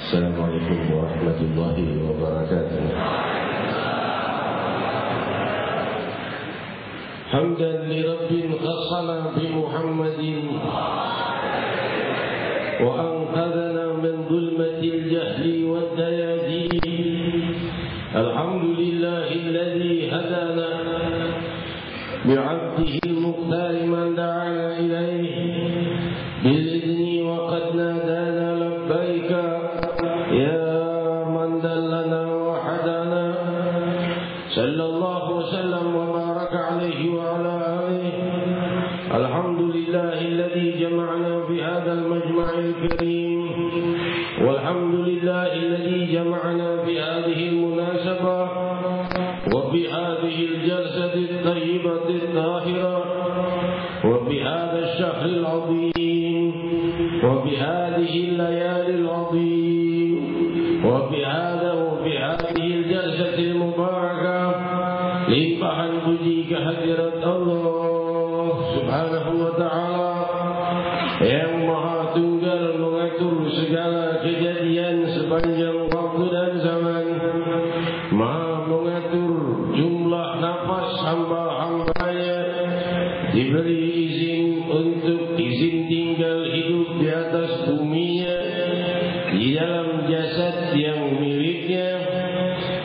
Assalamualaikum warahmatullahi wabarakatuh. Hamdan li rabbin khassana bi Muhammadin wa anqadhana min dhulmatil jahli wad dayajin. Alhamdulillahi alladhi hadana bi'abdihi al-mukhtar man da'ana ilayhi bil idni wa qad nadana labbaika ya man dallana wa hadana. Sallallahu wa sallam wa baraka alayhi wa ala alihi. Alhamdulillahi alladhi jama'na fi hadha al-majma' al-karim. Walhamdulillahi alladhi jama'na fi hadhihi al-munasabah wa fi hadhihi al-jalsati at-tayyibati at-tahira wa fi hadha ash-shahr al-'azim wa fi hadhihi al-layali al-'azim wa fi hadhihi al-jalsati al-mubarakah limpahan puji kehadirat Allah Subhanahu wa ta'ala yang Maha Tunggal mengatur segala kejadian sepanjang waktu dan zaman, Maha mengatur jumlah nafas hamba-hambanya diberi izin untuk izin tinggal hidup di atas buminya, di dalam jasad yang miliknya,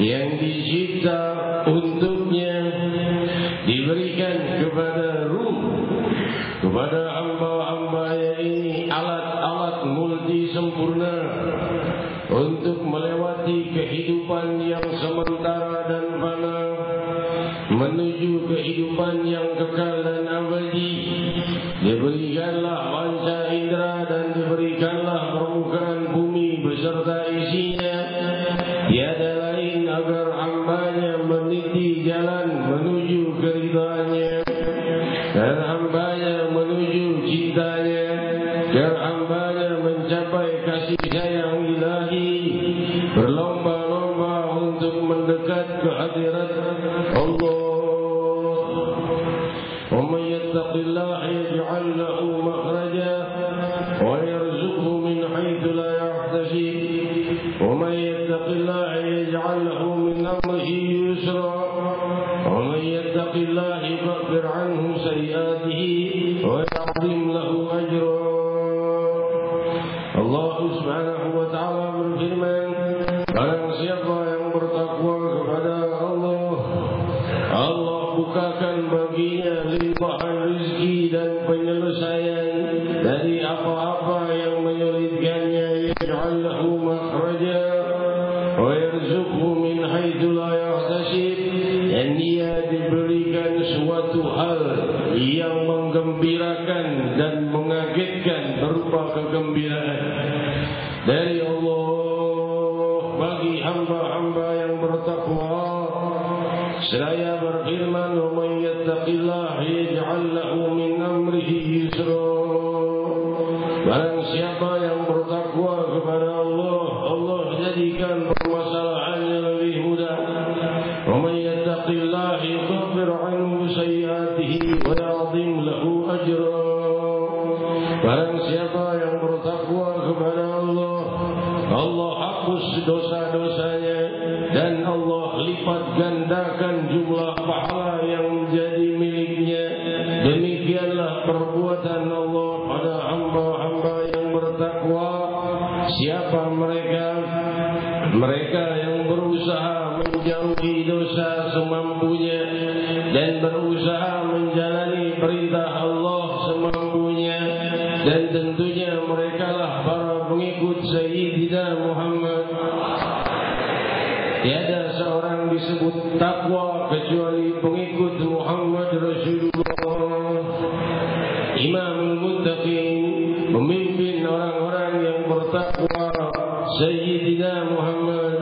yang dicipta untuknya, diberikan kepada ruh, kepada hamba-hambanya ini alat-alat multi sempurna untuk melewati kehidupan yang sementara dan fana menuju kehidupan yang kekal dan abadi. Diberikanlah panca indera dan diberikanlah permukaan bumi beserta isinya, tiada lain agar hambanya meniti jalan menuju keridhaannya dan hambanya menuju cintanya, dan hambanya mencapai kasih sayang ilahi, berlomba-lomba untuk mendekat ke hadirat Allah. ومن يتق الله يجعل له مخرجا ويرزقه من حيث لا يحتسب ومن يتق الله يجعل له من أمره يسرا ومن يتق الله يكفر عنه سيئاته ويعظم له أجرا. Allah Subhanahu wa taala berfirman, barang siapa yang bertakwa kepada Allah, Allah bukakan baginya limpahan rezeki dan penyelesaian dari apa-apa yang menyulitkannya. Yaj'al lahu makhraja wa yarzuqhu min haitsu la yahtasib, dan dia diberikan suatu hal yang menggembirakan dan mengagetkan berupa kegembiraan dari Allah bagi hamba-hamba yang bertakwa. Seraya berfirman, "Wa may yattaqillaha yaj'al lahu min amrihi yusra." Barang siapa yang bertakwa kepada Allah, Allah jadikan permasalahannya lebih mudah. "Wa may yattaqillaha yukaffir 'anhu sayyi'atihi wa ya'zim lahu ajra." Barang siapa yang bertakwa kepada Allah, Allah hapus dosa-dosanya dan Allah lipat gandakan jumlah pahala yang menjadi miliknya. Demikianlah perbuatan Allah pada hamba-hamba yang bertakwa. Siapa mereka? Mereka yang berusaha menjauhi dosa semampunya dan berusaha menjalani perintah Allah semampunya, dan tentunya merekalah para pengikut Sayyidina Muhammad. Tiada seorang disebut takwa kecuali pengikut Muhammad Rasulullah, Imamul Muttaqin, pemimpin orang-orang yang bertakwa, Sayyidina Muhammad.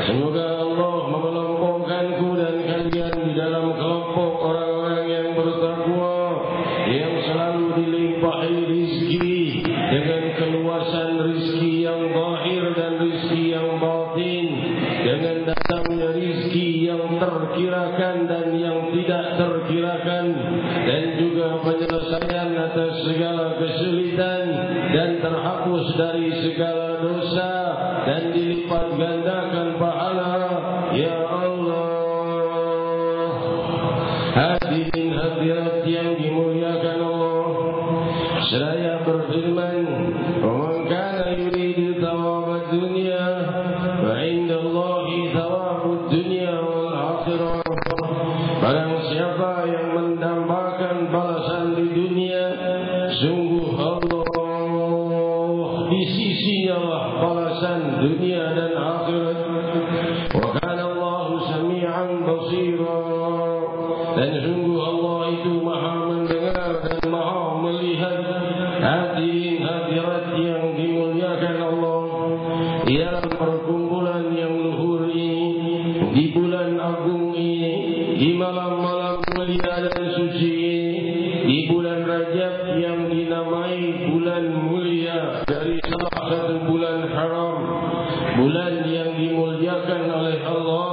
Semoga Allah mengelompokkanku dan kalian di dalam kelompok orang-orang yang bertakwa, yang selalu dilimpahi rizki dengan keluasan rizki yang zahir dan rizki yang batin, dengan datangnya rizki yang terkirakan dan yang tidak terkirakan, dan juga penyelesaian atas segala kesulitan, dan terhapus dari segala dosa, dan dilipat gandakan pahala. Ya Allah, hadirin hadirat yang dimuliakan Allah, seraya berfirman, "Wa man kana yuridu thawabad dunya fa indallahi thawabud dunya wal akhirah." Barang siapa yang mendambakan balasan di dunia, sungguh Allah di sisinya lah balasan dunia dan akhirat. Wa kana Allahu sami'an basira, dan sungguh Allah itu maha mendengar dan maha melihat. Hadirin hadirat yang dimuliakan Allah, dalam perkumpulan yang luhur ini, di bulan agung ini, di malam-malam mulia dan suci ini, di bulan Rajab yang dinamai bulan mulia dari salah satu bulan haram, bulan yang dimuliakan oleh Allah,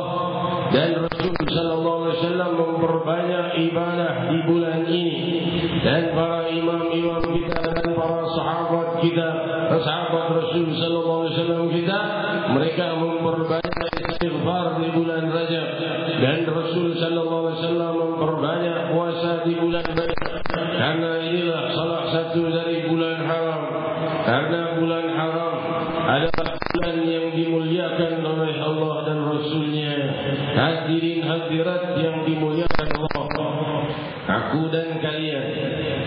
dan Rasul sallallahu alaihi wasallam memperbanyak ibadah di bulan ini, dan para imam-imam kita dan para sahabat kita, sahabat Rasul sallallahu alaihi wasallam kita, mereka memperbanyak istighfar di bulan Rajab. dan Rasul sallallahu alaihi wasallam memperbanyak puasa di bulan Rajab, karena inilah salah satu dari bulan haram. Karena bulan haram adalah bulan yang dimuliakan oleh Allah dan Rasulnya. Hadirin hadirat yang dimuliakan Allah, aku dan kalian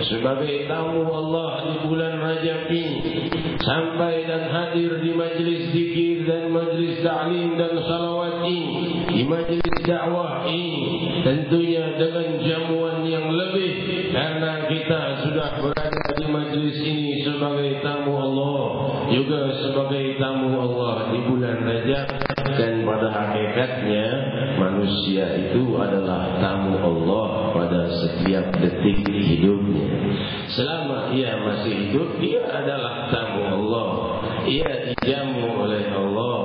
sebagai tamu Allah di bulan Rajab ini sampai dan hadir di majlis zikir dan majlis ta'lim dan salawat ini, di majlis dakwah ini, tentunya dengan jamuan yang lebih, karena kita sudah berada di majlis ini sebagai tamu Allah, juga sebagai tamu Allah di bulan Rajab. Dan pada hakikatnya manusia itu adalah tamu Allah pada setiap detik hidupnya. Selama ia masih hidup, ia adalah tamu Allah, ia dijamu oleh Allah.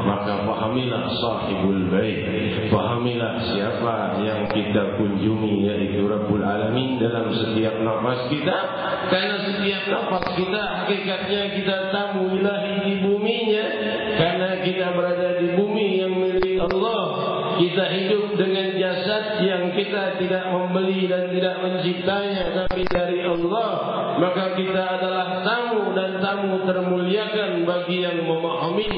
Maka fahamilah sahibul bait, fahamilah siapa yang kita kunjungi, yaitu Rabbul Alamin dalam setiap nafas kita. Karena setiap nafas kita hakikatnya kita tamu ilahi di buminya. Karena kita berada di bumi yang milik Allah, kita hidup dengan jasad yang kita tidak membeli dan tidak menciptanya, tapi dari Allah. Maka kita adalah tamu, dan tamu termuliakan bagi yang memahami.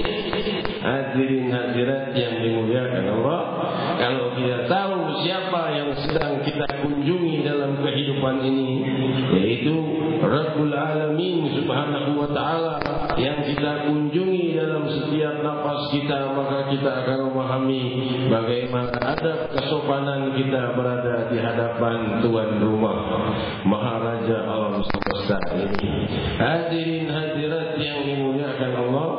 Hadirin hadirat yang dimuliakan Allah, kalau kita tahu siapa yang sedang kita kunjungi dalam kehidupan ini, yaitu Rabbul Alamin subhanahu wa ta'ala yang kita kunjungi dalam setiap nafas kita, maka kita akan memahami bagaimana adab kesopanan kita berada di hadapan tuan rumah Maharaja alam semesta ini. Hadirin hadirat yang dimuliakan Allah,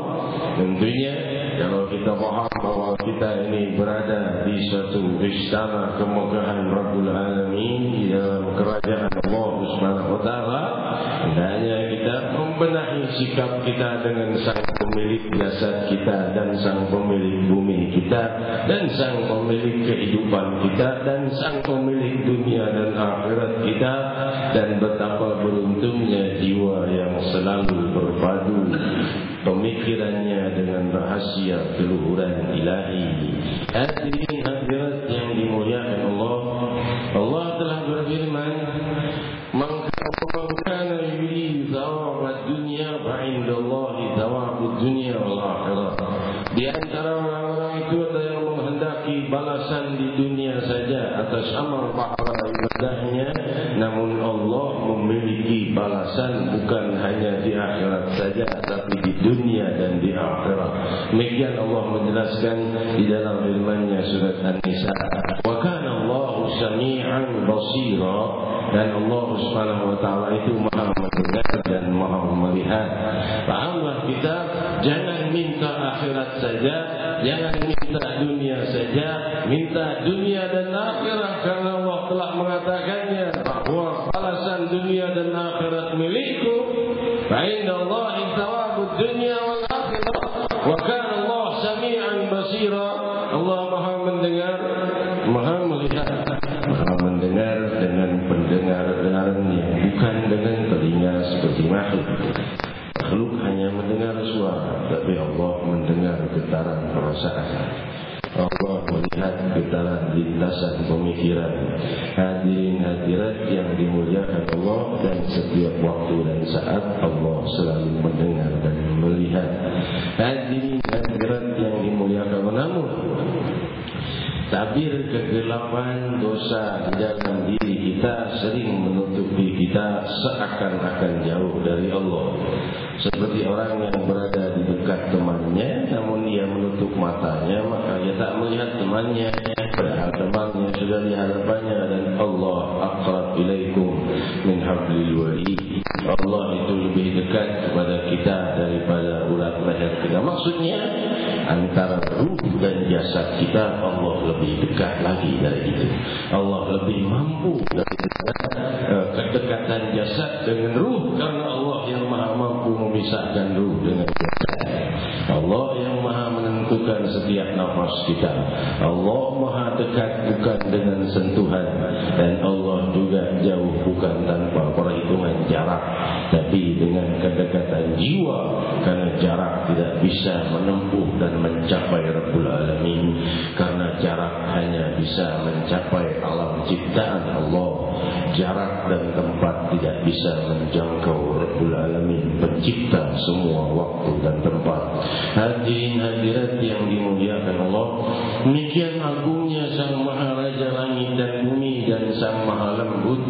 tentunya kalau kita paham bahwa kita ini berada di suatu istana kemegahan Rabbul Alamin, di dalam kerajaan Allah Subhanahu wa taala, hendaknya kita membenahi sikap kita dengan sang pemilik jasad kita, dan sang pemilik bumi kita, dan sang pemilik kehidupan kita, dan sang pemilik dunia dan akhirat kita. Dan betapa beruntungnya jiwa yang selalu berpadu pemikirannya dengan rahasia keluhuran ilahi. Hadirin hadirat yang dimuliakan Allah, Allah telah berfirman, "Man kana yuridu thawabad dunya fa indallahi thawabud dunya wal akhirah." Di antara orang-orang itu ada yang menghendaki balasan di dunia saja atas amal pahala ibadahnya, namun Allah memiliki balasan bukan hanya di akhirat saja, tapi di dunia dan di akhirat. Demikian Allah menjelaskan di dalam firman-Nya surat An-Nisa, "Wa kana Allahu sami'an basira." Dan Allah Subhanahu wa taala itu Maha mendengar dan Maha melihat. Pahamlah kita, jangan minta akhirat saja, jangan minta dunia saja, minta dunia dan akhirat, karena Allah telah mengatakannya bahwa balasan dunia dan akhirat milikku. Fa indallahi thawabud dunya wal akhirah wa kana Allah sami'an basira. Allah Maha mendengar, Maha melihat. Maha mendengar dengan pendengar-dengaran yang bukan dengan telinga seperti makhluk. Makhluk hanya mendengar suara, tapi Allah mendengar getaran perasaan. Allah melihat getaran lintasan pemikiran. Hadirin hadirat yang dimuliakan Allah, dan setiap waktu dan saat Allah selalu mendengar dan melihat. Hadirin hadirat yang dimuliakan Allah, namun tabir kegelapan dosa di dalam diri kita sering menutupi kita seakan-akan jauh dari Allah. Seperti orang yang berada di dekat temannya, namun ia menutup matanya, maka ia tak melihat temannya, padahal temannya sudah di hadapannya. Dan Allah aqrab ilaikum min hablil warid. Allah itu lebih dekat kepada kita daripada urat leher kita. Maksudnya antara ruh dan jasad kita Allah lebih dekat lagi dari itu. Allah lebih mampu dari kedekatan jasad dengan ruh, karena Allah yang Maha mampu memisahkan ruh dengan jasad. Allah yang Maha menentukan setiap nafas kita. Allah Maha dekat bukan dengan sentuhan, dan Allah juga jauh bukan tanpa perhitungan jarak, tapi dengan kedekatan jiwa, karena jarak tidak bisa menempuh dan mencapai Rabbul Alamin. Karena jarak hanya bisa mencapai alam ciptaan Allah. Jarak dan tempat tidak bisa menjangkau Rabbul Alamin, pencipta semua waktu dan tempat. Hadirin hadirat yang dimuliakan Allah, demikian agungnya Sang Maharaja Langit dan Bumi dan Sang Maha Lembut.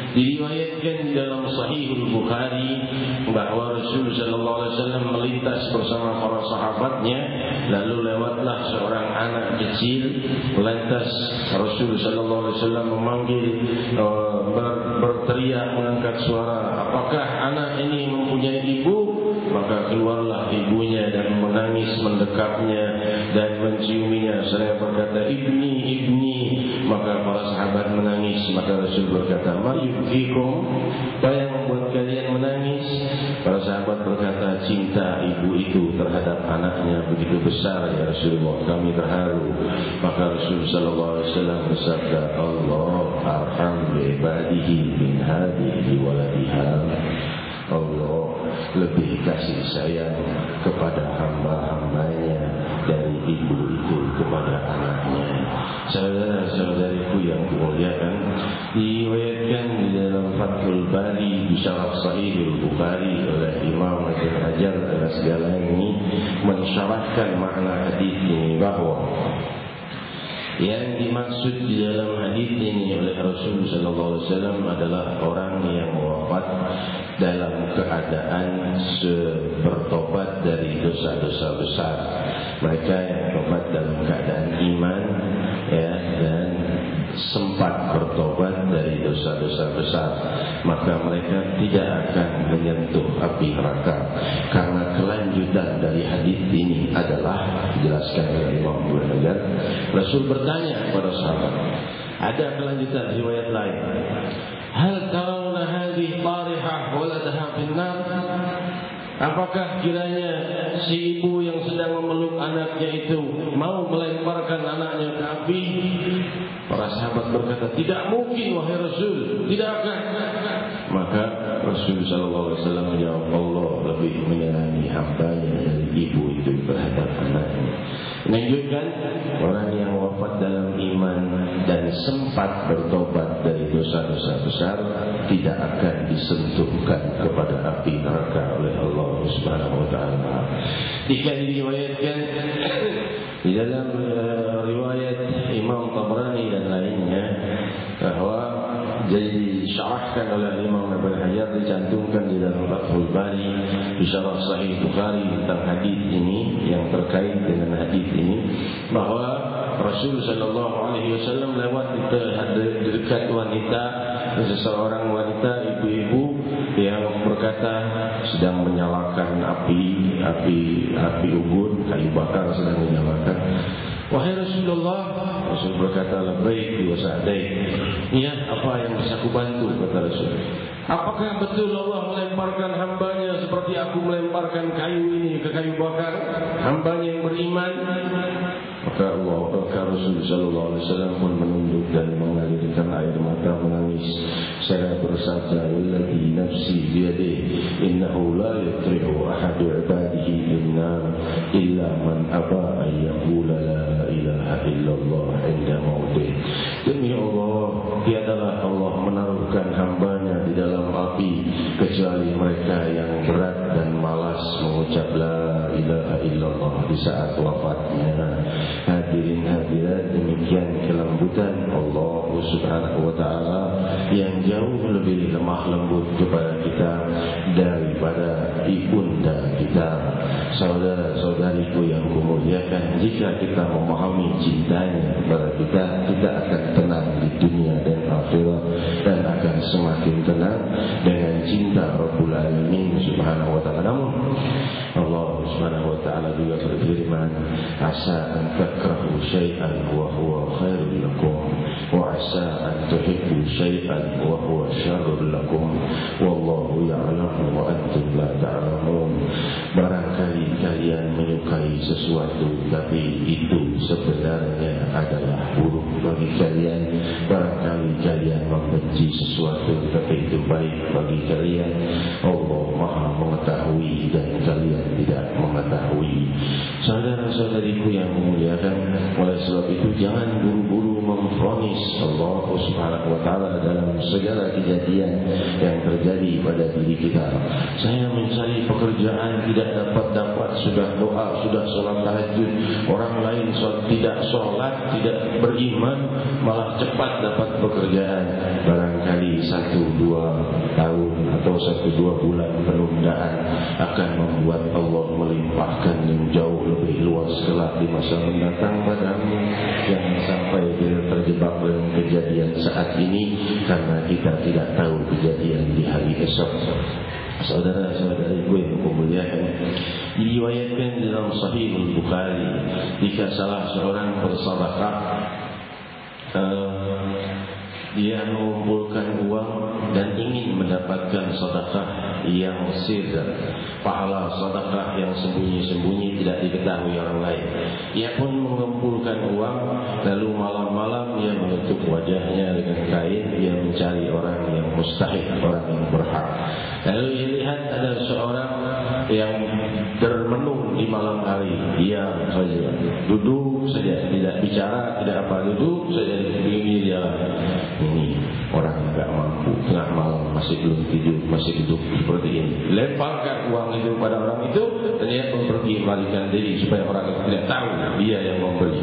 Diriwayatkan dalam Sahihul Bukhari bahwa Rasul sallallahu alaihi wasallam melintas bersama para sahabatnya, lalu lewatlah seorang anak kecil. Lantas Rasul sallallahu alaihi wasallam memanggil, berteriak, mengangkat suara, apakah anak ini mempunyai ibu? Maka keluarlah ibunya dan menangis mendekapnya dan menciuminya. Saya berkata, ibni, ibni. Maka para sahabat menangis. Maka Rasul berkata, ma yubkikum, apa yang membuat kalian menangis? Para sahabat berkata, cinta ibu itu terhadap anaknya begitu besar ya Rasulullah, kami terharu. Maka Rasul sallallahu alaihi wasallam bersabda, Allah arham bi ibadihi min hadhihi waladiha. Allah lebih kasih sayang kepada hamba-hambanya dari ibu itu kepada anaknya. Saudara-saudariku yang dimuliakan, diriwayatkan di dalam Fathul Bari di Syarah Sahihul Bukhari oleh Imam Ibnu Hajar al-Asqalani mensyarahkan makna hadis ini bahwa yang dimaksud di dalam hadis ini oleh Rasul sallallahu alaihi wasallam adalah orang yang wafat dalam keadaan bertobat dari dosa-dosa besar. Mereka yang wafat dalam keadaan iman ya, dan sempat bertobat dari dosa-dosa besar, maka mereka tidak akan menyentuh api neraka. Karena kelanjutan dari hadis ini adalah dijelaskan oleh Imam Ibnu Hajar. Rasul bertanya kepada sahabat, ada kelanjutan riwayat lain, hal tarawna hadhihi tarihah waladaha finnar? Apakah kiranya si ibu yang sedang memeluk anaknya itu mau melemparkan anaknya ke api? Para sahabat berkata, tidak mungkin wahai Rasul, tidak akan. Maka Rasul sallallahu alaihi wasallam menjawab, Allah lebih menyayangi hambanya dari ibu itu terhadap anaknya. Menunjukkan orang yang wafat dalam iman dan sempat bertobat dari dosa-dosa besar tidak akan disentuhkan kepada api neraka oleh Allah Subhanahu wa taala. Jika diriwayatkan di dalam riwayat Imam Tabrani dan lainnya bahwa jadi disyarahkan oleh Imam Ibnu Hajar, dicantumkan di dalam Fathul Bari di Syarah Sahih Bukhari tentang hadis ini yang terkait dengan hadis ini, bahwa Rasul sallallahu alaihi wasallam lewat di dekat wanita, seseorang wanita ibu-ibu yang berkata sedang menyalakan api ubun, kayu bakar sedang menyalakan. Wahai Rasulullah, Rasul berkata, labbaik wa sa'daik. Ya, apa yang bisa aku bantu, kata Rasul. Apakah betul Allah melemparkan hambanya seperti aku melemparkan kayu ini ke kayu bakar, hambanya yang beriman? Maka Rasul sallallahu alaihi wasallam pun menunduk dan mengalirkan air mata menangis. Saya bersabda, walladzi nafsi biyadihi innahu la yutrihu ahadu ibadihi innar illa man aba an yaqula la ilaha illallah inda mautih. Demi Allah, tiadalah Allah menaruhkan hambanya di dalam api kecuali mereka yang berat dan malas mengucap la ilaha illallah di saat wafatnya. Hadirin hadirat, demikian kelembutan Allah Subhanahu wa taala yang jauh lebih lemah lembut kepada kita daripada ibunda kita. Saudara-saudariku yang kumuliakan, jika kita memahami cintanya kepada kita, kita akan tenang di dunia dan akhirat, dan akan semakin tenang dengan cinta Rabbul Alamin Subhanahu wa taala. Namun Allah Subhanahu wa taala juga berfirman, asa an takrahu syai'an wa huwa khairul lakum wa asa an tuhibbu syai'an wa huwa syarrul lakum wallahu ya'lamu wa antum la ta'lamun. Barangkali kalian menyukai sesuatu tapi itu sebenarnya adalah buruk bagi kalian. Barangkali kalian membenci sesuatu tapi itu baik bagi kalian. Allah Maha mengetahui dan kalian tidak mengetahui. Saudara saudara-saudariku yang memuliakan, oleh sebab itu jangan buru-buru memvonis Allah Subhanahu wa taala dalam segala kejadian yang terjadi pada diri kita. Saya mencari pekerjaan tidak dapat, sudah doa, sudah sholat tahajud, orang lain tidak sholat, tidak beriman, malah cepat dapat pekerjaan. Barangkali 1-2 tahun atau 1-2 bulan penundaan akan membuat Allah melimpahkan yang jauh lebih luas kelak di masa mendatang padamu. Jangan sampai kita terjebak dalam kejadian saat ini karena kita tidak tahu kejadian di hari esok. Saudara-saudariku yang memuliakan, diriwayatkan dalam Sahih Al-Bukhari, jika salah seorang bersedekah, dia mengumpulkan uang dan ingin mendapatkan sedekah yang sir, pahala sedekah yang sembunyi-sembunyi tidak diketahui orang lain. Ia pun mengumpulkan uang, lalu malam-malam ia menutup wajahnya dengan kain, ia mencari orang yang mustahik, orang yang berhak. Lalu ia lihat ada seorang yang bermenung di malam hari, diam saja, duduk saja, tidak bicara, tidak apa, duduk saja di pinggir jalan. Ini orang enggak mampu, tengah malam masih belum tidur, masih duduk seperti ini. Lemparkan uang itu pada orang itu, dan dia pun pergi melarikan diri supaya orang itu tidak tahu dia yang memberi.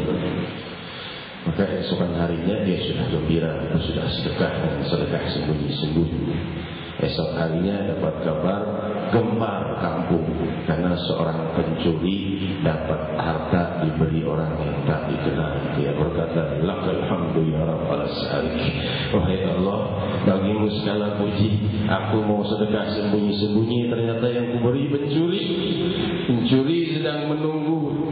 Maka esokan harinya dia sudah gembira, sudah sedekah sembunyi-sembunyi. Esok harinya dapat kabar gempar kampung karena seorang pencuri dapat harta diberi orang yang tak dikenal. Dia berkata, lakal hamdu ya rabbal alamin. Wahai Allah, bagimu segala puji. Aku mau sedekah sembunyi-sembunyi, ternyata yang kuberi pencuri. Pencuri sedang menunggu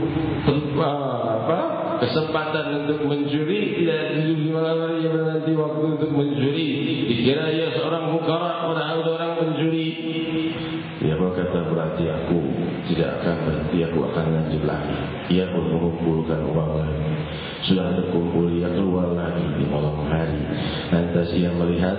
kesempatan untuk mencuri, tidak tidur di malam hari, nanti waktu untuk mencuri. Dikira ia seorang mukara, padahal seorang pencuri. Dia berkata, berarti aku tidak akan berhenti, aku akan lanjut lagi. Ia pun mengumpulkan uang lagi. Sudah terkumpul, ia keluar lagi di malam hari. Lantas ia melihat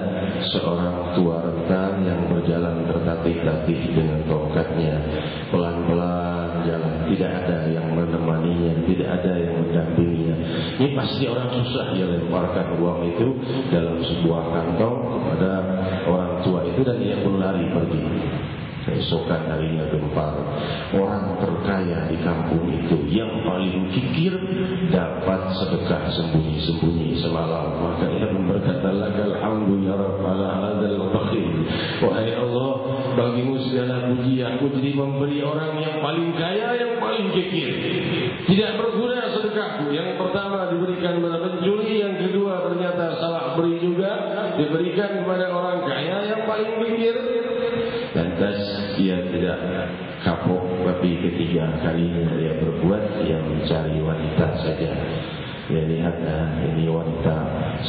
seorang tua renta yang berjalan tertatih-tatih dengan tongkatnya, pelan-pelan jalan, tidak ada yang menemaninya, tidak ada yang mendampinginya. Ini pasti orang susah. Ia lemparkan uang itu dalam sebuah kantong kepada orang tua itu dan ia pun lari pergi. Keesokan harinya gempar, orang terkaya di kampung itu yang paling kikir dapat sedekah sembunyi-sembunyi semalam. Maka ia pun berkata, lakal hamdu ya rabbal hadzal bakhil. Wahai Allah, bagimu segala puji, aku jadi memberi orang yang paling kaya, yang paling kikir. Tidak berguna sedekahku. Yang pertama diberikan kepada pencuri, yang kedua ternyata salah beri juga, diberikan kepada orang kaya yang paling kikir. Lantas ia tidak kapok, tapi ketiga kalinya dia berbuat, ia mencari wanita saja. Dia lihat, ini wanita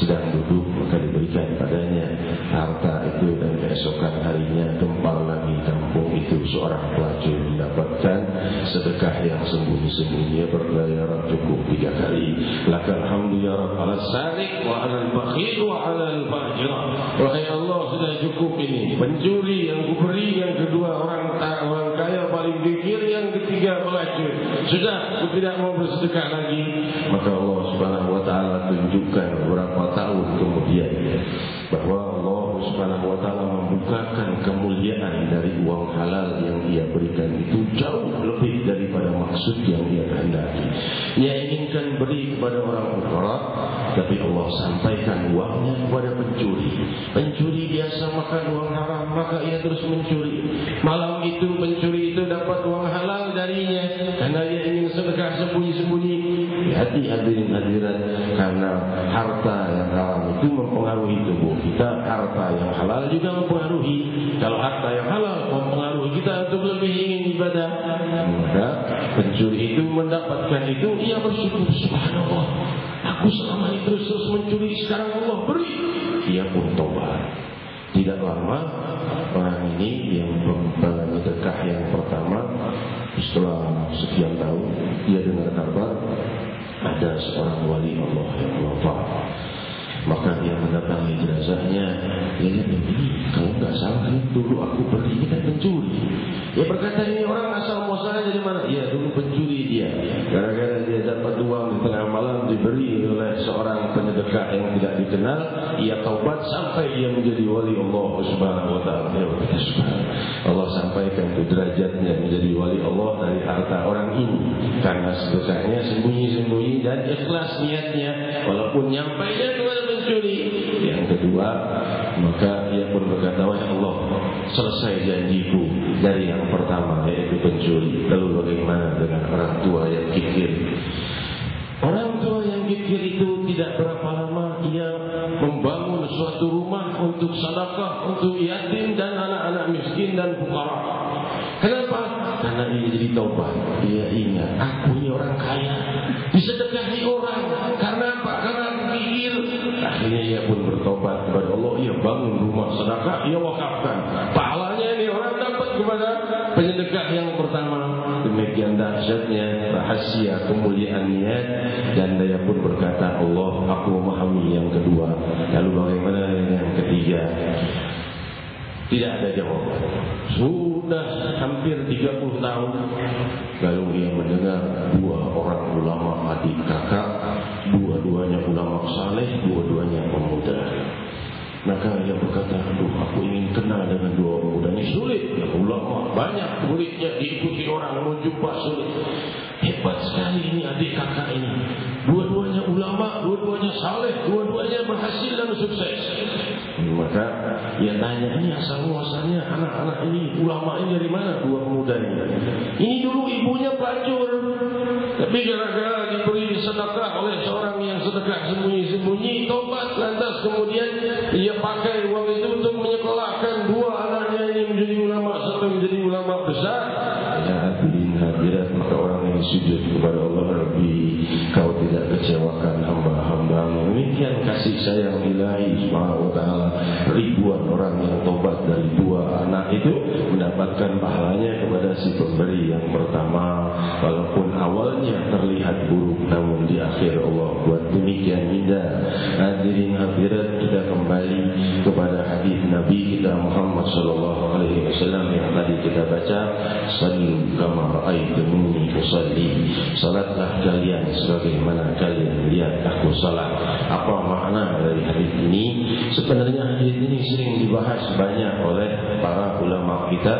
sedang duduk, maka diberikan padanya harta itu. Dan keesokan harinya gempar lagi kampung itu, seorang pelacur mendapatkan sedekah yang sembunyi-sembunyi. Ia berkata, ya Rabb, cukup 3 kali. Lakal hamdu ya Rabb ala sarik wa ala al-bakhil wa ala al-fajir. Wahai Allah, sudah cukup ini. Pencuri yang kuberi, yang kedua orang kaya paling kikir, yang ketiga pelacur. Sudah, aku tidak mau bersedekah lagi. Maka Allah Subhanahu wa ta'ala tunjukkan beberapa tahun kemudian bahwa Allah Subhanahu wa ta'ala membukakan kemuliaan dari uang halal yang ia berikan itu jauh lebih daripada maksud yang ia kehendaki. Ia inginkan beri kepada orang fuqara, tapi Allah sampaikan uangnya kepada pencuri. Pencuri biasa makan uang haram, maka ia terus mencuri. Malam itu pencuri itu dapat uang halal darinya karena ia ingin sedekah sembunyi-sembunyi. Hati hadirin hadirat, karena harta yang haram itu mempengaruhi tubuh kita, harta yang halal juga mempengaruhi. Kalau harta yang halal mempengaruhi kita untuk lebih ingin ibadah, maka pencuri itu mendapatkan itu, ia bersyukur, subhanallah, aku selama ini terus mencuri, sekarang Allah beri. Ia pun tobat. Tidak lama orang ini yang menyedekah yang pertama, setelah sekian tahun dia dengar kabar ada seorang wali Allah yang wafat. Maka dia mendatangi jenazahnya. Dia lihat, ini kalau nggak salah ini dulu aku beri, ini kan pencuri. Dia berkata, ini orang asal muasalnya dari mana? Iya, dulu pencuri dia. sedekah yang tidak dikenal, ia taubat sampai ia menjadi wali Allah Subhanahu wa taala. Allah sampaikan ke derajatnya menjadi wali Allah dari harta orang ini karena sedekahnya sembunyi-sembunyi dan ikhlas niatnya walaupun nyampainya kepada pencuri. Yang kedua, maka ia pun berkata, wahai Allah, selesai janjiku dari yang pertama yaitu pencuri. Lalu bagaimana dengan orang tua yang kikir? Orang tua yang kikir itu tidak berapa lama ia membangun suatu rumah untuk sedekah untuk yatim dan anak-anak miskin dan fukara. Kenapa? Karena ia jadi taubat. Ia ingat, aku ini orang kaya, disedekahi orang. Karena apa? Karena aku kikir. Akhirnya ia pun bertobat kepada Allah. Ia bangun rumah sedekah, ia wakafkan. Pahalanya ini orang dapat kepada penyedekah yang pertama. Demikian dahsyatnya rahasia kemuliaan niat. Dan dia pun berkata, Allah, aku memahami yang kedua. Lalu bagaimana yang ketiga? Tidak ada jawaban. Sudah hampir 30 tahun lalu ia mendengar dua orang ulama adik kakak, dua-duanya ulama saleh, dua-duanya pemuda. Maka ia berkata, aduh, aku ingin kenal dengan dua orang muda ini. Sulit, ya ulama banyak muridnya, diikuti orang, menjumpa sulit. Hebat sekali ini adik kakak ini. Dua-duanya ulama, dua-duanya saleh, dua-duanya berhasil dan sukses. Maka ia tanya, ini asal muasalnya anak-anak ini, ulama ini dari mana? Dua pemuda ini. Ini dulu ibunya pelacur, tapi gara-gara diberi sedekah oleh seorang yang sedekah sembunyi-sembunyi, tobat, lantas kemudian ia pakai uang itu untuk menyekolahkan dua anaknya ini menjadi ulama sampai menjadi ulama besar. Ya hadirin hadirat, maka orang yang sujud kepada Allah, Rabbi, kau tidak kecewakan hamba-hambamu. Demikian kasih sayang ilahi Subhanahu wa ta'ala. Ribuan orang yang tobat dari dua anak itu mendapatkan pahalanya kepada si pemberi yang pertama. Walaupun awalnya terlihat buruk, namun di akhir Allah buat demikian indah. Hadirin hadirat, kita kembali kepada hadis Nabi kita Muhammad sallallahu alaihi wasallam yang tadi kita baca, sallu kama ra'aitumuni usalli. Salatlah kalian sebagaimana kalian lihat aku salat. Apa makna dari hadis ini? Sebenarnya hadis ini sering dibahas banyak oleh para ulama kita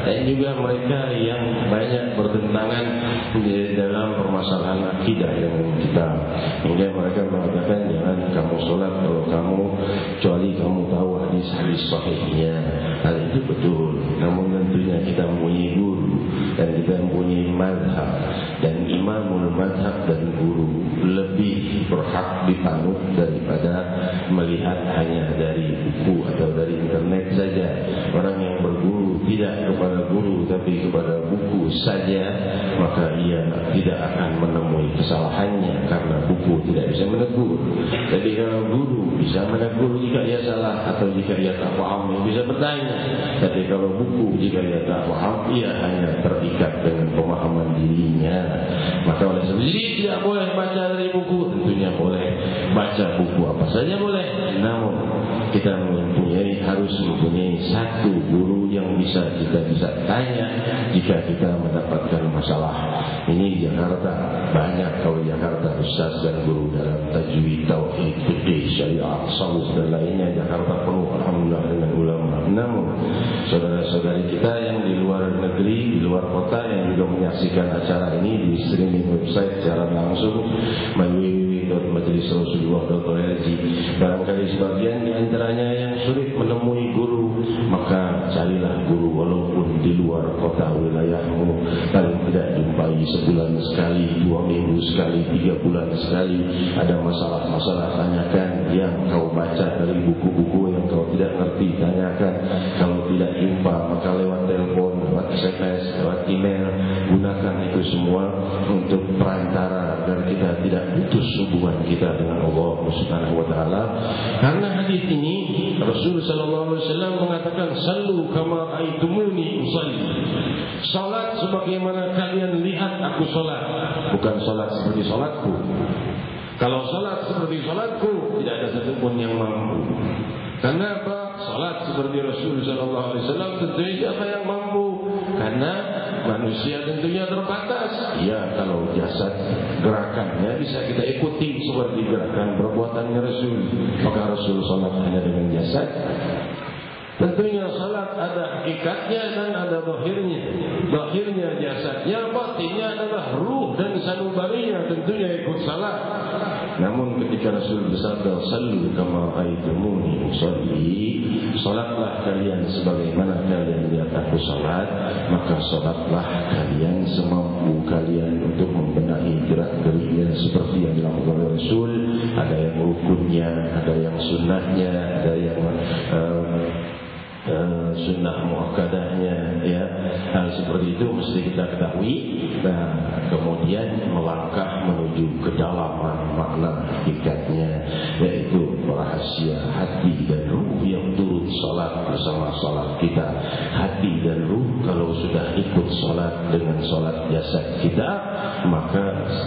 dan juga mereka yang banyak bertentangan di dalam permasalahan akidah dengan kita. Kemudian mereka mengatakan, jangan kamu sholat kalau kamu, kecuali kamu tahu hadis-hadis sahihnya. Hal itu betul, namun tentunya kita mempunyai guru dan kita mempunyai madhab, dan imamul madhab dan guru lebih berhak dipanut daripada melihat hanya dari buku atau dari internet saja. Orang yang berguru tidak kepada guru tapi kepada buku saja, maka ia tidak akan menemui kesalahannya karena buku tidak bisa menegur. Jadi kalau guru bisa menegur jika ia salah atau jika ia tak paham, ia bisa bertanya. Tapi kalau buku, jika ia tak paham, ia hanya terikat dengan pemahaman dirinya. Maka oleh sebab itu tidak boleh baca dari buku. Tentunya boleh baca buku apa saja boleh, namun kita harus mempunyai satu guru yang bisa tanya jika kita mendapatkan masalah. Ini di Jakarta banyak, kalau Jakarta ustaz dan guru dalam tajwid, tauhid, fikih, syariat, tasawuf dan lainnya. Jakarta penuh alhamdulillah dengan ulama. Namun saudara-saudari kita yang di luar negeri, di luar kota yang juga menyaksikan acara ini di streaming website secara langsung melalui www.majelisrasulullah.org, barangkali sebagian di antaranya yang sulit menemui guru, maka carilah guru walaupun di luar kota wilayahmu. Paling tidak jumpai sebulan sekali, 2 minggu sekali, 3 bulan sekali. Ada masalah-masalah, tanyakan yang kau baca dari buku-buku yang kau tidak ngerti, tanyakan. Kalau tidak jumpa, maka lewat telepon, lewat SMS, lewat email, gunakan itu semua untuk perantara agar kita tidak putus hubungan kita dengan Allah Subhanahu wa taala. Karena hadis ini Rasul sallallahu alaihi wasallam mengatakan, sallu kama ra'aitumuni usalli. Salat sebagaimana kalian lihat aku salat, bukan salat seperti salatku. Kalau salat seperti salatku, tidak ada satupun yang mampu. Karena apa? Salat seperti Rasul sallallahu alaihi wasallam tentunya siapa yang mampu? Karena manusia tentunya terbatas. Ya, kalau jasad gerakannya bisa kita ikuti seperti gerakan perbuatannya Rasul. Maka Rasul salat hanya dengan jasad. Tentunya salat ada hakikatnya dan ada zahirnya. Zahirnya jasadnya, batinnya adalah ruh dan sanubarinya tentunya ikut salat. Namun ketika Rasul bersabda, "Sallu kama ra'aitumuni usolli," salatlah kalian sebagaimana kalian lihat aku salat, maka salatlah kalian semampu kalian untuk membenahi gerak-geriknya seperti yang dilakukan oleh Rasul. Ada yang rukunnya, ada yang sunnahnya, ada yang sunnah muakkadahnya, ya. Hal seperti itu mesti kita ketahui. Nah, kemudian melangkah menuju kedalaman makna hakikatnya, yaitu rahasia hati dan ruh yang turut salat bersama salat kita. Hati dan ruh kalau sudah ikut salat dengan salat jasad kita, maka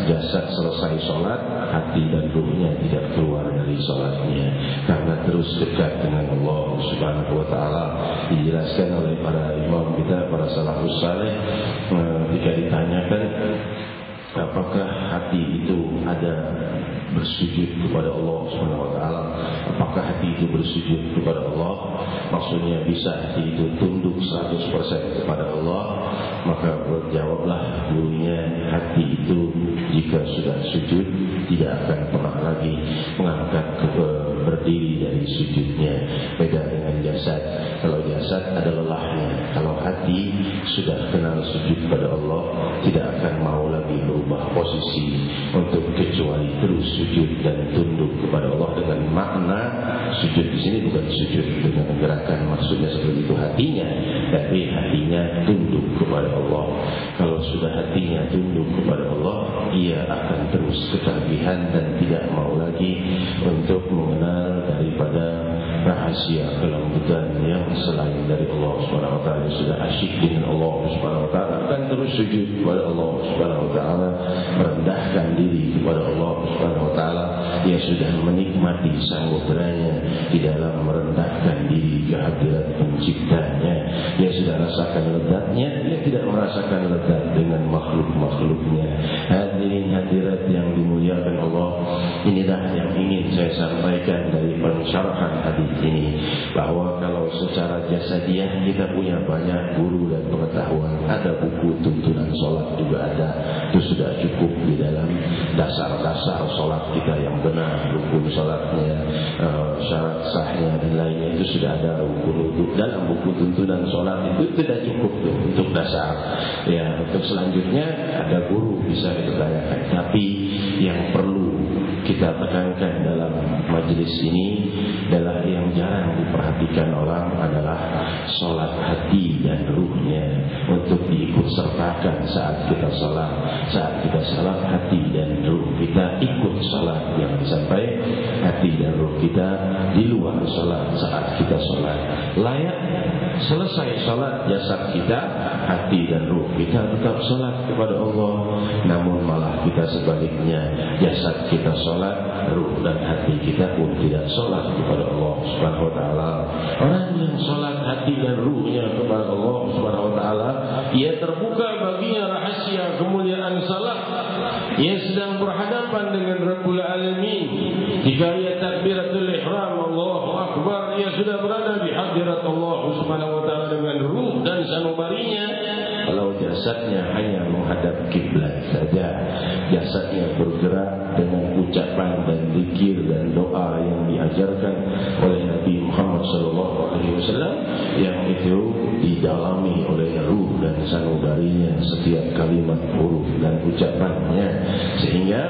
jasad selesai salat, hati dan ruhnya tidak keluar dari salatnya, karena terus dekat dengan Allah Subhanahu wa taala. Dijelaskan oleh para imam kita, para salafus saleh, jika ditanyakan apakah hati itu ada bersujud kepada Allah Subhanahu wa taala, apakah hati itu bersujud kepada Allah, maksudnya bisa hati itu tunduk 100% kepada Allah, maka berjawablah gurunya, hati itu jika sudah sujud tidak akan pernah lagi mengangkat berdiri dari sujudnya. Beda dengan jasad. Kalau jasad ada lelahnya, kalau hati sudah kenal sujud pada Allah, tidak akan mau lagi berubah posisi untuk kecuali terus sujud dan tunduk kepada Allah. Dengan makna sujud di sini bukan sujud dengan gerakan maksudnya seperti itu hatinya, tapi hatinya tunduk kepada Allah. Kalau sudah hatinya tunduk kepada Allah, ia akan terus ketagihan dan tidak mau lagi untuk mengenal daripada rahasia kelembutan yang selain dari Allah Subhanahu wa taala. Sudah asyik dengan Allah Subhanahu wa taala, akan terus sujud kepada Allah Subhanahu wa taala, merendahkan diri kepada Allah Subhanahu wa taala. Dia sudah menikmati samudera-Nya di dalam merendahkan diri ke hadirat penciptanya. Dia sudah rasakan lezatnya, dia tidak merasakan lezat dengan makhluk-makhluknya. Hadirin hadirat yang dimuliakan Allah, inilah yang ingin saya sampaikan dari pensyarahan hadis ini, bahwa kalau secara jasadiah kita punya banyak guru dan pengetahuan, ada buku tuntunan sholat juga ada, itu sudah cukup di dalam dasar-dasar sholat kita yang benar, rukun sholatnya, syarat sahnya dan lainnya, itu sudah ada rukun untuk dalam buku tuntunan sholat, itu tidak cukup tuh untuk dasar. Ya, untuk selanjutnya ada guru bisa kita tanyakan, tapi yang perlu kita tekankan dalam majelis ini adalah yang jarang diperhatikan orang adalah sholat hati dan ruhnya, untuk diikut sertakan saat kita sholat. Saat kita sholat, hati dan ruh kita ikut sholat, jangan sampai hati dan ruh kita di luar sholat saat kita sholat. Layak selesai sholat jasad kita, hati dan ruh kita tetap sholat kepada Allah, namun malah kita sebaliknya, jasad kita sholat, ruh dan hati kita pun tidak sholat kepada Allah Subhanahu wa taala. Orang yang sholat hati dan ruhnya kepada Allah Subhanahu wa taala, ia terbuka baginya rahasia kemuliaan salat. Ia sedang berhadapan dengan Rabbul Alamin. Jika ia takbiratul ihram, Allahu Akbar, ia sudah berada di hadirat Allah Subhanahu wa taala dengan ruh dan sanubarinya. Kalau jasadnya hanya menghadap kiblat saja, jasadnya bergerak dengan ucapan dan zikir dan doa yang diajarkan oleh Nabi Muhammad SAW, yang itu didalami oleh ruh dan sanubarinya setiap kalimat, huruf dan ucapannya, sehingga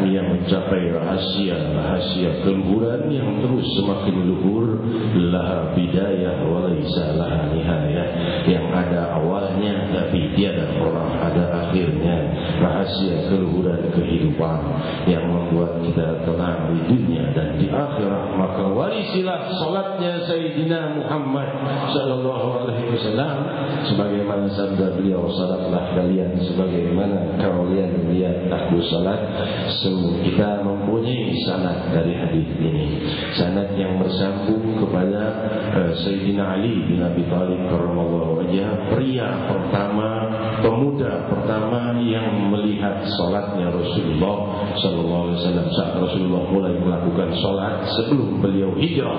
ia mencapai rahasia keluhuran yang terus semakin luhur. Laha bidayah wa laisa laha nihayah, yang ada awalnya tapi tiada pernah ada akhirnya. Rahasia keluhuran kehidupan yang membuat kita tenang di dunia dan di akhirat. Maka berisilah salatnya Sayyidina Muhammad sallallahu alaihi wasallam sebagaimana sabda beliau, salatlah kalian sebagaimana kalian lihat aku salat. Kita mempunyai sanad dari hadis ini, sanad yang bersambung kepada Sayyidina Ali bin Abi Thalib karramallahu wajhah, pria pertama, pemuda pertama yang melihat salatnya Rasulullah sallallahu alaihi wasallam saat Rasulullah mulai melakukan salat sebelum beliau hijrah.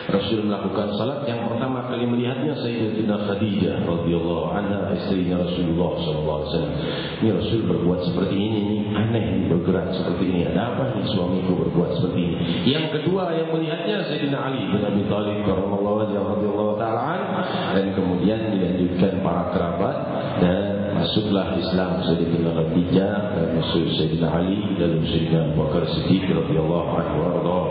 Rasul melakukan salat yang pertama kali melihatnya Sayyidatina Khadijah radhiyallahu anha, istrinya Rasulullah sallallahu alaihi wasallam. Ini Rasul berbuat seperti ini, aneh bergerak seperti ini. Ada apa nih suamiku berbuat seperti ini? Yang kedua yang melihatnya Sayyidina Ali bin Abi Thalib karramallahu wajhahu radhiyallahu taala anhu, dan kemudian dilanjutkan para kerabat dan masuklah Islam Sayyidatina Khadijah dan masuk Sayyidina Ali dan Sayyidina Abu Bakar Siddiq radhiyallahu anhu warḍah.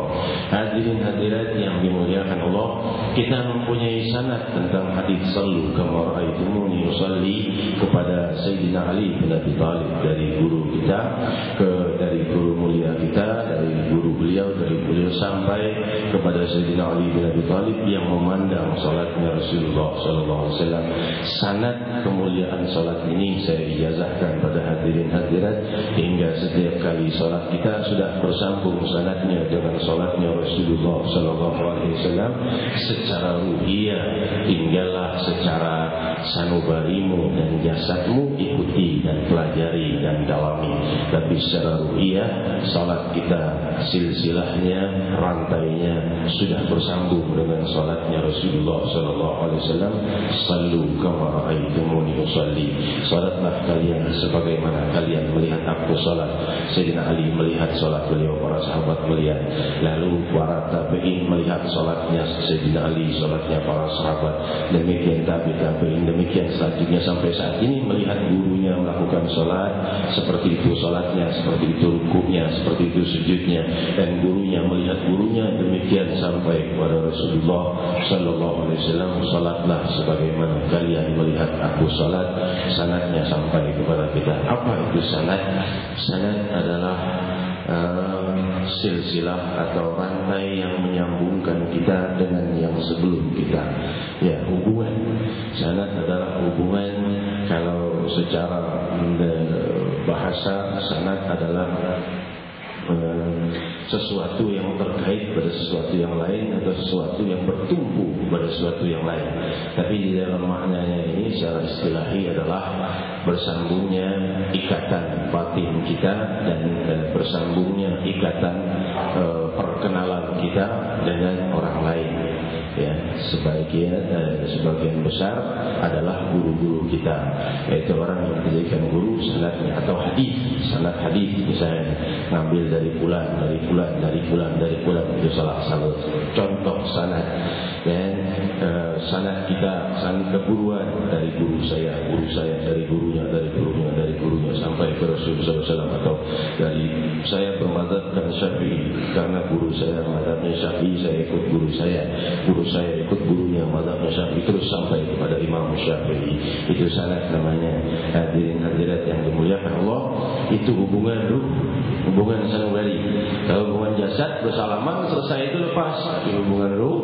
Hadirin hadirat yang dimuliakan Allah, kita mempunyai sanad tentang hadis sallu kama ra'aitumuni usalli kepada Sayyidina Ali bin Abi Thalib dari guru kita dari guru mulia kita, dari guru beliau, dari beliau sampai kepada Sayyidina Ali bin Abi Thalib yang memandang salatnya Rasulullah sallallahu alaihi wasallam. Sanad kemuliaan salat ini saya ijazahkan pada hadirin hadirat hingga setiap kali salat kita sudah bersambung sanadnya dengan salatnya Rasulullah sallallahu alaihi wasallam secara ruhiyah. Tinggallah secara sanubarimu dan jasadmu ikuti dan pelajari dan dalami, tapi secara ruhiyah salat kita silsilahnya, rantainya sudah bersambung dengan salatnya Rasulullah sallallahu alaihi wasallam. Sallu kama ra'aitumuni usalli, salatlah kalian sebagaimana kalian melihat aku salat. Sayyidina Ali melihat salat beliau, para sahabat melihat, lalu para tabi'in melihat salatnya Sayyidina Ali, salatnya para sahabat, demikian tabi'in, demikian selanjutnya sampai saat ini melihat gurunya melakukan salat seperti itu salatnya, seperti itu rukuknya, seperti itu sujudnya, dan gurunya melihat gurunya, demikian sampai kepada Rasulullah sallallahu alaihi wasallam. Salatlah sebagaimana kalian melihat aku salat. Sanadnya sampai kepada kita. Apa itu sanad? Sanad adalah silsilah atau rantai yang menyambungkan kita dengan yang sebelum kita. Ya, hubungan. Sanad adalah hubungan. Kalau secara bahasa, sanad adalah sesuatu yang terkait pada sesuatu yang lain atau sesuatu yang bertumpu pada sesuatu yang lain. Tapi di dalam maknanya ini secara istilahi adalah bersambungnya ikatan batin kita dan bersambungnya ikatan perkenalan kita dengan orang lain. Ya, sebagian besar adalah guru-guru kita, yaitu orang yang dijadikan guru sanadnya atau hadis, sanad hadis misalnya ngambil dari fulan itu salah satu contoh sanad. Dan sanad kita, sanad keguruan dari guru saya dari gurunya sampai ke Rasulullah SAW, atau dari saya bermadzhabkan Syafi'i karena guru saya madzhabnya Syafi'i, saya ikut guru saya ikut gurunya madzhabnya Syafi'i terus sampai kepada Imam Syafi'i. Itu sanad namanya. Hadirin hadirat yang dimuliakan Allah, itu hubungan ruh, hubungan sanubari. Kalau hubungan jasad bersalaman selesai itu lepas. Tapi hubungan ruh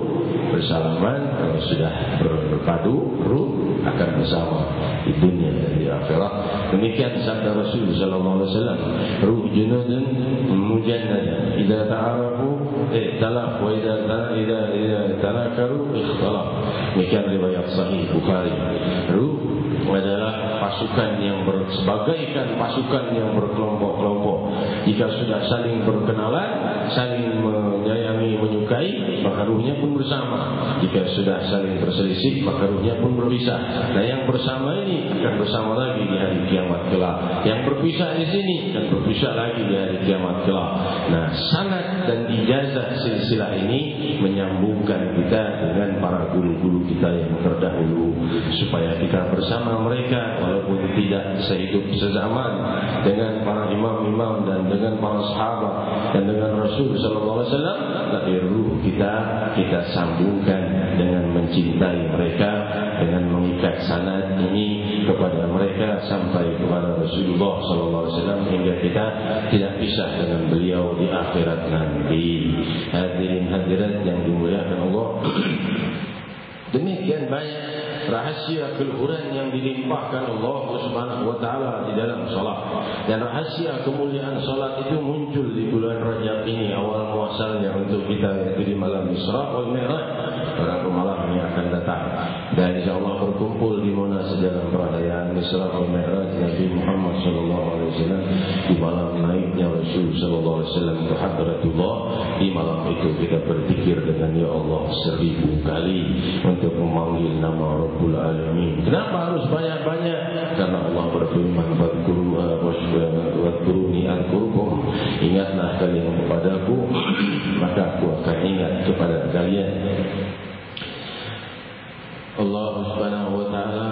bersalaman, kalau sudah berpadu ruh akan bersama di dunia dan di akhirat. Demikian sabda Rasul sallallahu alaihi wasallam, ruh junudun mujannada idza ta'arafu talaf wa idza tanakaru ikhtalaf. Demikian riwayat sahih Bukhari. Ruh adalah pasukan yang sebagaikan pasukan yang berkelompok-kelompok. Jika sudah saling berkenalan, saling menyayangi, menyukai, maka ruhnya pun bersama. Jika sudah saling berselisih, maka ruhnya pun berpisah. Nah, yang bersama ini akan bersama lagi di hari kiamat kelak. Yang berpisah di sini akan berpisah lagi di hari kiamat kelak. Nah, sanad dan ijazah silsilah ini menyambungkan kita dengan para guru-guru kita yang terdahulu, supaya kita bersama mereka walaupun tidak sehidup sezaman dengan para imam-imam dan dengan para sahabat dan dengan Rasul sallallahu alaihi wasallam, tapi ruh kita sambungkan dengan mencintai mereka, dengan mengikat sanad ini kepada mereka sampai kepada Rasulullah SAW, hingga kita tidak pisah dengan beliau di akhirat nanti. Hadirin hadirat yang dimuliakan Allah, demikian banyak rahasia keluhuran yang dilimpahkan Allah Subhanahu wa taala di dalam salat. Dan rahasia kemuliaan salat itu muncul di bulan Rajab ini, awal muasalnya untuk kita, yaitu di malam Isra wal Mi'raj, pada malam yang akan datang. Dan insyaallah berkumpul di Monas dalam perayaan Isra wal Mi'raj Nabi Muhammad sallallahu alaihi wasallam, di malam naiknya Rasul sallallahu alaihi wasallam ke Hadratullah. Di malam itu kita berzikir dengan ya Allah 1000 kali untuk memanggil nama Rabbul Alamin. Kenapa harus banyak-banyak? Karena Allah berfirman, "Wadkuruni azkurkum." Ingatlah kalian kepadaku, maka aku akan ingat kepada kalian. Allah Subhanahu wa taala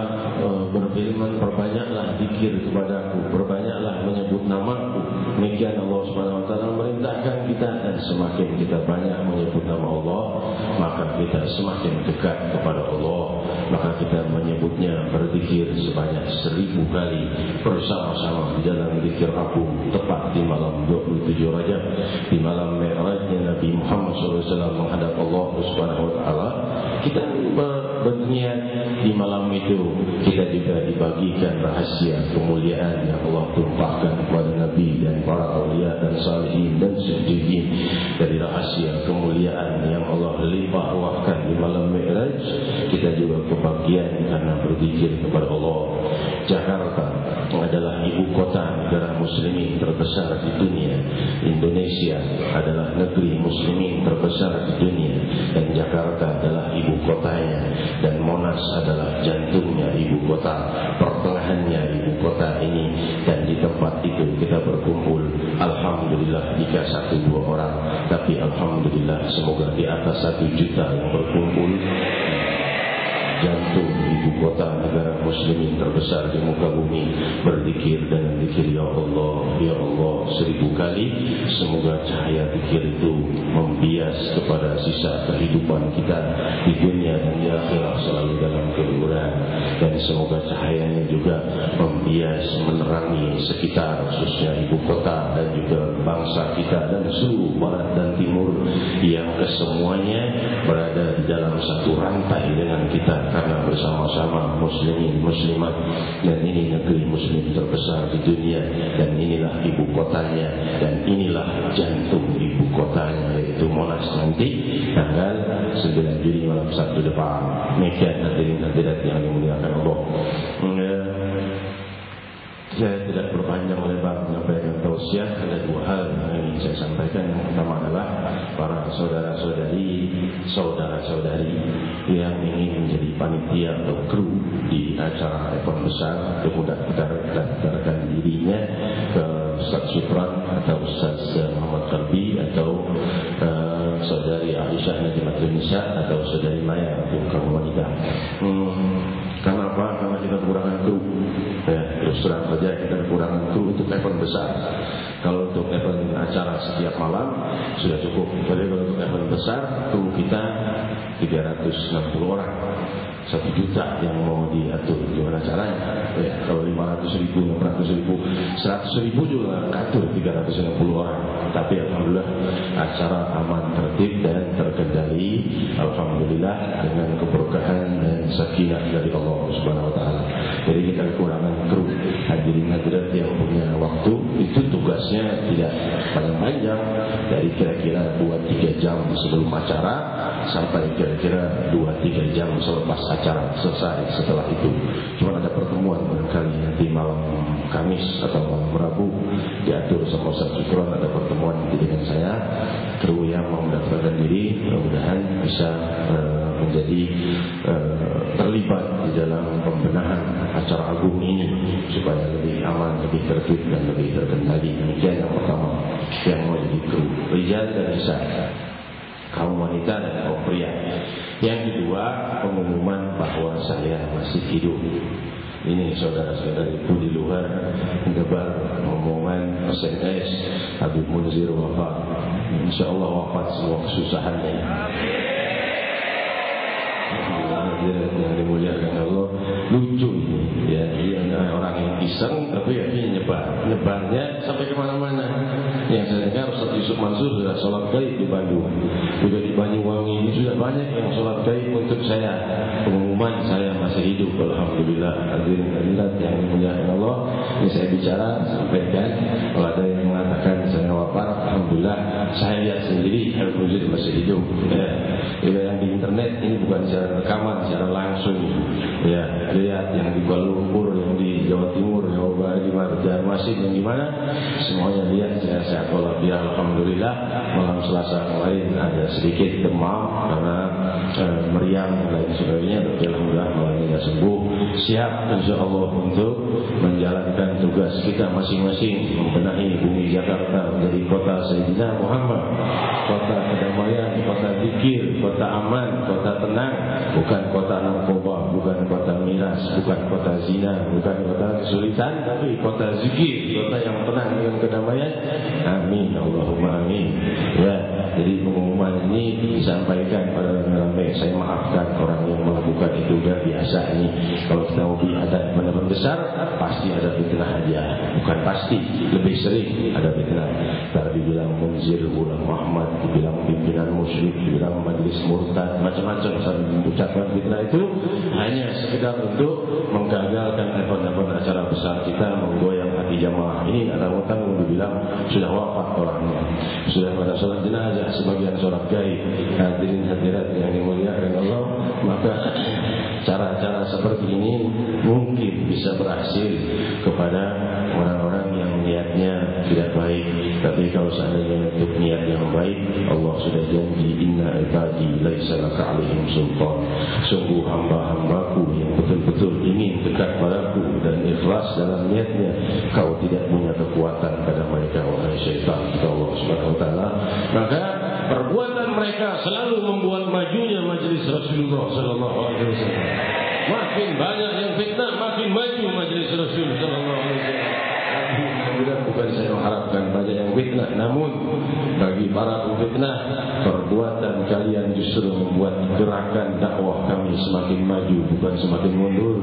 berfirman, perbanyaklah zikir kepadaku, perbanyaklah menyebut namaku. Demikian Allah Subhanahu wa taala merintahkan kita, dan semakin kita banyak menyebut nama Allah, maka kita semakin dekat kepada Allah. Maka kita menyebutnya, berzikir sebanyak 1000 kali bersama-sama di dalam zikir agung, tepat di malam 27 Rajab, di malam Mi'rajnya Nabi Muhammad SAW menghadap Allah Subhanahu wa taala. Kita berniat di malam itu kita juga dibagikan rahasia kemuliaan yang Allah tumpahkan kepada Nabi dan para awliya dan salihin dan siddiqin. Dari rahasia kemuliaan yang Allah limpah ruahkan di malam Mi'raj, kita juga kebagian karena berzikir kepada Allah. Jakarta adalah ibu kota negara muslimin terbesar di dunia. Indonesia adalah negeri muslimin terbesar di dunia, dan Jakarta adalah ibu kotanya, dan Monas adalah jantungnya ibu kota, pertengahannya ibu kota ini. Dan di tempat itu kita berkumpul, alhamdulillah jika 1-2 orang, tapi alhamdulillah semoga di atas 1 juta yang berkumpul jantung ibu kota negara muslimin terbesar di muka bumi, berzikir dengan zikir ya Allah 1000 kali. Semoga cahaya zikir itu membias kepada sisa kehidupan kita di dunia dan di akhirat selalu dalam keluhuran. Dan semoga cahayanya juga membias, menerangi sekitar, khususnya ibu kota dan juga bangsa kita dan seluruh barat dan timur yang kesemuanya berada di dalam satu rantai dengan kita, karena bersama-sama muslimin muslimat. Dan ini negeri muslim terbesar di dunia, dan inilah ibu kotanya, dan inilah jantung ibu kotanya, yaitu Monas nanti tanggal 9 Juni malam Sabtu depan. Demikian hadirin hadirat yang dimuliakan Allah. Saya tidak berpanjang lebar menyampaikan tausiah. Ada 2 hal yang ingin saya sampaikan. Yang pertama adalah para saudara-saudari yang ingin menjadi panitia atau kru di acara event besar, untuk mendaftarkan dirinya ke Ustaz Syukran atau Ustaz Muhammad Kalbi atau saudari Aisyah Najimatul Nisa atau saudari Maya untuk kaum wanita. Kenapa? Karena kita kekurangan kru. Terus terang saja kita kekurangan kru untuk event besar. Kalau untuk event acara setiap malam sudah cukup. Tapi kalau untuk event besar, kru kita 360 orang, 1 juta yang mau diatur. Gimana caranya? Kalau 500.000, 600.000, 100.000 juga atur 360 orang. Tapi alhamdulillah acara aman, tertib dan terkendali. Alhamdulillah dengan keberkahan dan sakinah dari Allah Subhanahu wa taala. Jadi kita kekurangan kru. Hadirin hadirat yang punya waktu, itu tugasnya tidak panjang, dari kira-kira 2-3 jam sebelum acara sampai kira-kira 2-3 jam selepas acara selesai. Setelah itu cuma ada pertemuan barangkali nanti malam Kamis atau malam Rabu, diatur sama Ustaz Syukron, ada pertemuan dengan saya, kru yang mau mendaftarkan diri. Mudah-mudahan bisa menjadi terlibat di dalam pembenahan acara agung ini supaya lebih aman, lebih tertib dan lebih terkendali. Demikian yang pertama, yang mau jadi kru, rijal dan nisa, kaum wanita dan kaum pria. Yang kedua, pengumuman bahwa saya masih hidup. Ini saudara-saudariku di luar mendebar omongan SMS Habib Munzir wafat. InsyaAllah wafat semua kesusahannya. hadirin yang dimuliakan Allah, lucu ini ya. Dia orang yang iseng tapi akhirnya nyebarnya sampai kemana-mana. Yang saya dengar Ustaz Yusuf Mansur sudah sholat gaib di Bandung, juga di Banyuwangi ini sudah banyak yang sholat gaib untuk saya. Pengumuman saya masih hidup, alhamdulillah. Hadirin hadirat yang dimuliakan Allah, ini saya bicara sampaikan. Kalau ada yang mengatakan saya wafat, alhamdulillah saya lihat sendiri Habib Muzir masih hidup ya. Yang di internet ini bukan secara rekaman, secara langsung ya. Lihat yang di Kuala Lumpur, yang di Jawa Timur, Jawa Barat, di Banjarmasin, yang di mana semuanya lihat saya sehat walafiat, alhamdulillah. Malam Selasa kemarin ada sedikit demam karena meriang dan lain sebagainya, tapi alhamdulillah malam ini sembuh, siap insyaallah untuk menjalankan tugas kita masing-masing, membenahi bumi Jakarta menjadi kota Sayyidina Muhammad, kota kedamaian, kota zikir, kota aman, kota tenang, bukan kota narkoba, bukan kota miras, bukan kota zina, bukan kota kesulitan, tapi kota zikir, kota yang tenang dengan kedamaian. Amin, Allahumma amin ya. Jadi pengumuman ini disampaikan pada ramai. Saya maafkan orang yang melakukan itu, udah biasa ini. Kalau kita mau ada benar-benar besar, pasti ada fitnah aja. Bukan pasti, lebih sering ada fitnah. Ntar dibilang Munzir Ulang Muhammad, dibilang pimpinan musyrik, dibilang majelis murtad, macam-macam. Saya mengucapkan fitnah itu hanya sekedar untuk menggagalkan event-event acara besar kita, menggoyang hati jamaah. Ini ada orang yang bilang sudah wafat orangnya, sudah pada sholat jenazah, sebagian sholat gaib. Hadirin hadirat yang dimuliakan Allah, maka cara-cara seperti ini mungkin bisa berhasil kepada orang-orang yang niatnya tidak baik. Tapi kalau seandainya untuk niat yang baik, Allah sudah janji, inna ibadi laisa laka alaihim sultan. Sungguh hamba-hambaku yang betul-betul ingin dekat padaku dan ikhlas dalam niatnya, kau tidak punya kekuatan pada mereka, wahai syaitan, kata Allah Subhanahu wa taala. Maka perbuatan mereka selalu membuat majunya majelis Rasulullah sallallahu alaihi wasallam. Makin banyak yang fitnah, makin maju majelis Rasul sallallahu alaihi wasallam. Bukan saya mengharapkan banyak yang fitnah, namun bagi para pemfitnah, perbuatan kalian justru membuat gerakan dakwah kami semakin maju, bukan semakin mundur.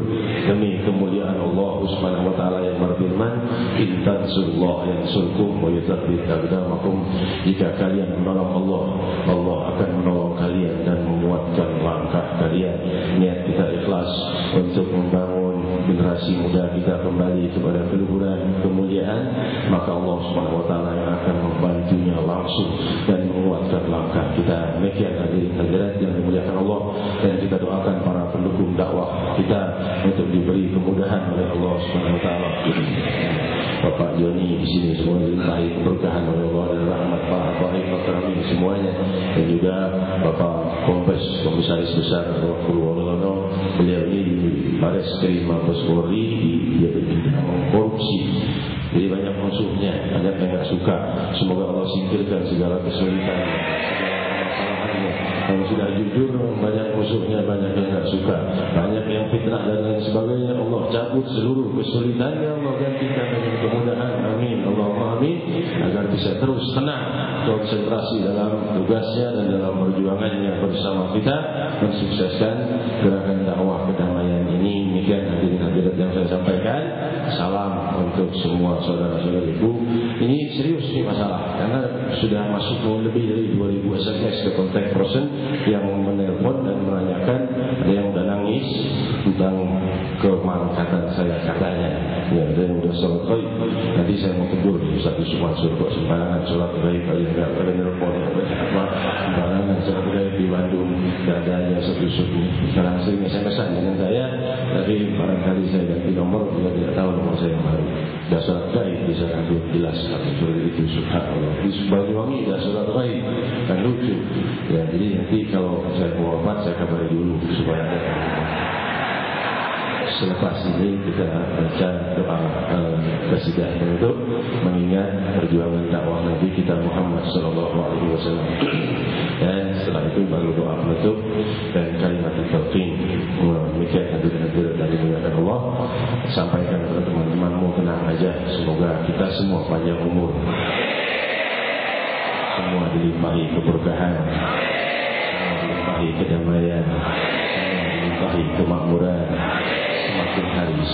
Demi kemuliaan Allah Subhanahu wa taala yang berfirman, in tansurullah yansurkum wa yuthabbit aqdamakum. Jika kalian menolong Allah, Allah akan menolong kalian dan menguatkan langkah kalian. Niat kita ikhlas untuk membangun generasi muda kita kembali kepada keluhuran kemuliaan, maka Allah Subhanahu wa taala yang akan membantunya langsung dan menguatkan langkah kita. Demikian hadirin hadirat yang dimuliakan Allah, dan kita doakan para pendukung dakwah kita untuk diberi kemudahan oleh Allah Subhanahu wa taala. Bapak Joni di sini semua dilimpahi keberkahan oleh Allah dan rahmat para baik semuanya, dan juga Bapak Komisaris Besar Purwono, beliau ini di Baris Krim Mabes Polri, dia bertindak korupsi. Jadi banyak musuhnya, banyak yang tidak suka. Semoga Allah singkirkan segala kesulitan, segala masalahnya. Kalau sudah jujur, banyak musuhnya, banyak yang tidak suka, banyak yang fitnah dan lain sebagainya. Allah cabut seluruh kesulitannya, Allah gantikan dengan kemudahan. Amin, Allahumma amin. Agar bisa terus tenang, konsentrasi dalam tugasnya dan dalam perjuangannya bersama kita mensukseskan gerakan dakwah kedamaian ini. Demikian hadirin hadirat yang saya sampaikan. Salam untuk semua saudara-saudariku. Ini serius nih masalah, karena sudah masuk lebih dari 2000 SMS ke kontak person yang menelpon dan menanyakan, ada yang udah nangis tentang kemangkatan saya katanya. Ya, ada yang udah sholat gaib. Nanti saya mau tegur Ustaz Yusuf Mansur, kok sembarangan sholat gaib, kalian nggak ada nelpon sembarangan sholat gaib di Bandung. Tidak ada yang Ustaz Yusuf ini. Sekarang sering SMS-an dengan saya, tapi barangkali saya ganti nomor, dia tidak tahu nomor saya yang baru. Dah sholat gaib bisa belum jelas seperti itu. Subhanallah, di Banyuwangi dah sholat gaib, kan lucu. Ya, jadi nanti kalau saya mau wafat, saya kabari dulu supaya ada. Selepas ini kita baca doa qasidah untuk mengingat perjuangan dakwah Nabi kita Muhammad sallallahu alaihi wasallam. Dan setelah itu baru doa penutup dan kalimat talqin. Demikian hadirin dari dimuliakan Allah. Sampaikan kepada teman-temanmu, tenang aja, semoga kita semua panjang umur, semua dilimpahi keberkahan, semua dilimpahi kedamaian, semua dilimpahi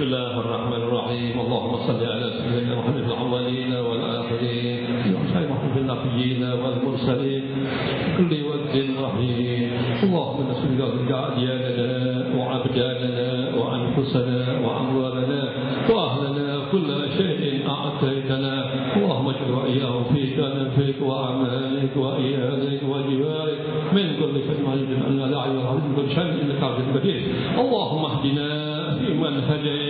Bismillahirrahmanirrahim. Allahumma salli ala sayyidina Muhammad fil awwalin wal akhirin wa sayyidina fil nabiyyin wal mursalin kulli wajhin rahim. Allahumma nas'aluka al-ja'diyana wa 'abdana wa anfusana wa amwalana wa ahlana kull shay'in a'taytana. Allahumma ij'al wa iyyahum fika nafik wa amalik wa iyalik wa jiwarik min kulli shay'in anna la ilaha illa anta shay'in innaka al-qadir qadir. Allahumma ihdina fiman hadayt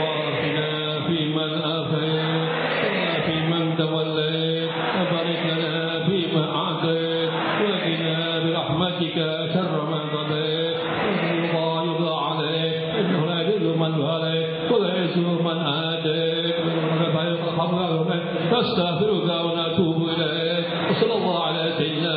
wa afina fiman afayt wa fiman tawallayt wa barik lana fima a'tayt wa qina bi rahmatika sharra ma qadayt wa yuda 'alayk innahu la yadhillu man walayt wa la yuzillu man adayt wa astaghfiruka wa atubu ilayk wa sallallahu ala sayyidina